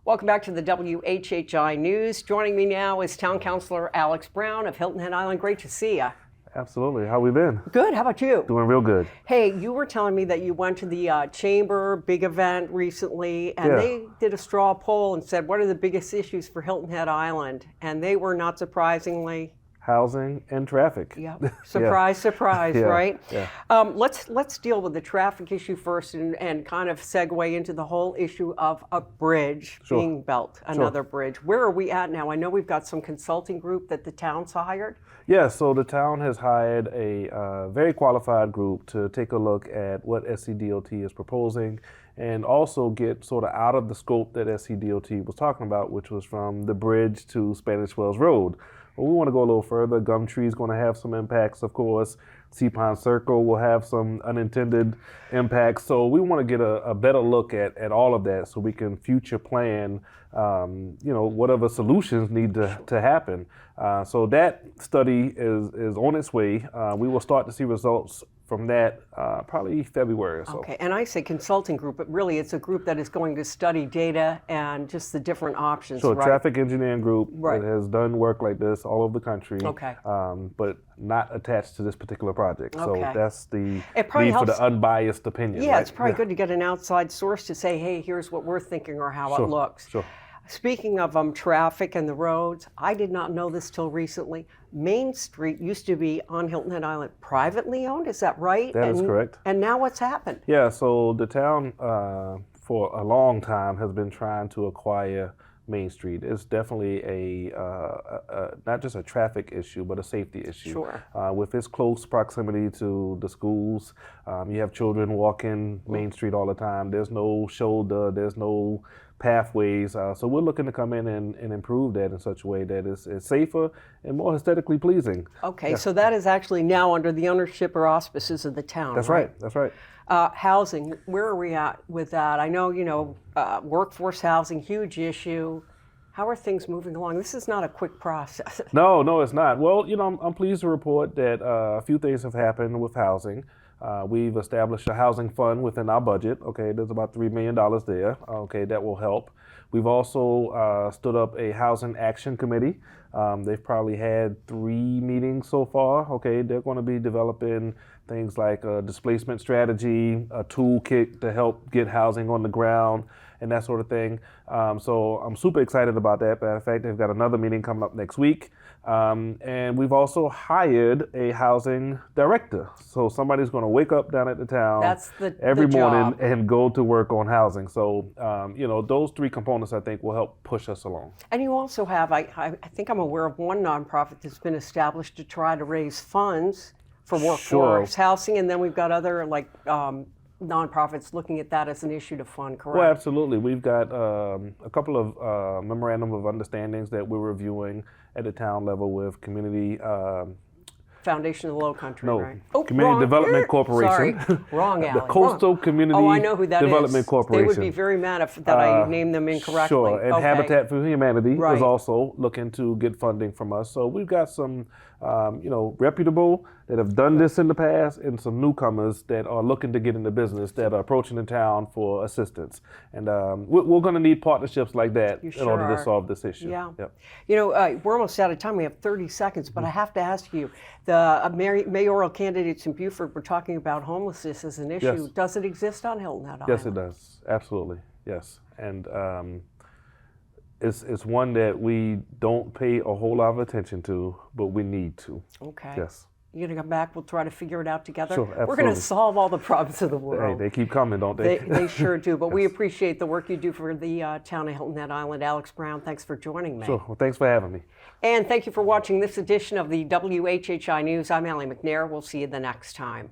Welcome back to the WHHI News. Joining me now is Town Councilor Alex Brown of Hilton Head Island. Great to see you. Absolutely. How we been? Good. How about you? Doing real good. Hey, you were telling me that you went to the Chamber big event recently, and they did a straw poll and said, what are the biggest issues for Hilton Head Island? And they were, not surprisingly, housing and traffic. Yeah. Surprise, surprise, right? Yeah. Let's deal with the traffic issue first and kind of segue into the whole issue of a bridge being built, another bridge. Where are we at now? I know we've got some consulting group that the town's hired. Yeah, so the town has hired a very qualified group to take a look at what SCDOT is proposing and also get sort of out of the scope that SCDOT was talking about, which was from the bridge to Spanish Wells Road. But we want to go a little further. Gumtree is going to have some impacts, of course. Sea Pond Circle will have some unintended impacts. So we want to get a better look at all of that so we can future plan, whatever solutions need to happen. So that study is on its way. We will start to see results from that probably February or so. Okay, and I say consulting group, but really it's a group that is going to study data and just the different options, so right? Traffic engineering group that has done work like this all over the country, but not attached to this particular project. So that's the need for the unbiased opinion. Yeah, right? it's probably good to get an outside source to say, hey, here's what we're thinking or how it looks. Sure. Speaking of traffic and the roads, I did not know this till recently. Main Street used to be on Hilton Head Island privately owned, is that right? That is correct. And now what's happened? Yeah, so the town for a long time has been trying to acquire Main Street. It's definitely not just a traffic issue, but a safety issue. Sure. With its close proximity to the schools, you have children walking Main Street all the time. There's no shoulder, there's no pathways. So we're looking to come in and improve that in such a way that it's safer and more aesthetically pleasing. Okay, so that is actually now under the ownership or auspices of the town. That's right. That's right. Housing, where are we at with that? I know, workforce housing, huge issue. How are things moving along? This is not a quick process. No, it's not. Well, I'm pleased to report that a few things have happened with housing. We've established a housing fund within our budget. Okay, there's about $3 million there. Okay, that will help. We've also stood up a housing action committee. They've probably had 3 meetings so far. Okay, they're going to be developing things like a displacement strategy, a toolkit to help get housing on the ground, and that sort of thing. So I'm super excited about that. Matter of fact, they've got another meeting coming up next week. And we've also hired a housing director. So somebody's going to wake up down at the town every morning and go to work on housing. So, those 3 components I think will help push us along. And you also have, I think I'm aware of one nonprofit that's been established to try to raise funds for workforce housing. And then we've got other nonprofits looking at that as an issue to fund, correct? Well, absolutely. We've got a couple of memorandum of understandings that we're reviewing at the town level with community Foundation of the Lowcountry, right? Community Development Corporation. Sorry, wrong alley. The Coastal Community I know who that Development is. Corporation. They would be very mad if that I named them incorrectly. Sure, and Habitat for Humanity is also looking to get funding from us. So we've got some, reputable that have done this in the past and some newcomers that are looking to get into business that are approaching the town for assistance. And we're going to need partnerships like that in order to solve this issue. Yeah. Yep. We're almost out of time. We have 30 seconds, but I have to ask you, the mayoral candidates in Beaufort were talking about homelessness as an issue. Yes. Does it exist on Hilton Head Island? Yes, it does. Absolutely. Yes. And it's one that we don't pay a whole lot of attention to, but we need to. Okay. Yes. You're going to come back, we'll try to figure it out together. Sure, absolutely. We're going to solve all the problems of the world. Hey, they keep coming, don't they? They sure do, but we appreciate the work you do for the town of Hilton Head Island. Alex Brown, thanks for joining me. Sure, well, thanks for having me. And thank you for watching this edition of the WHHI News. I'm McNair. We'll see you the next time.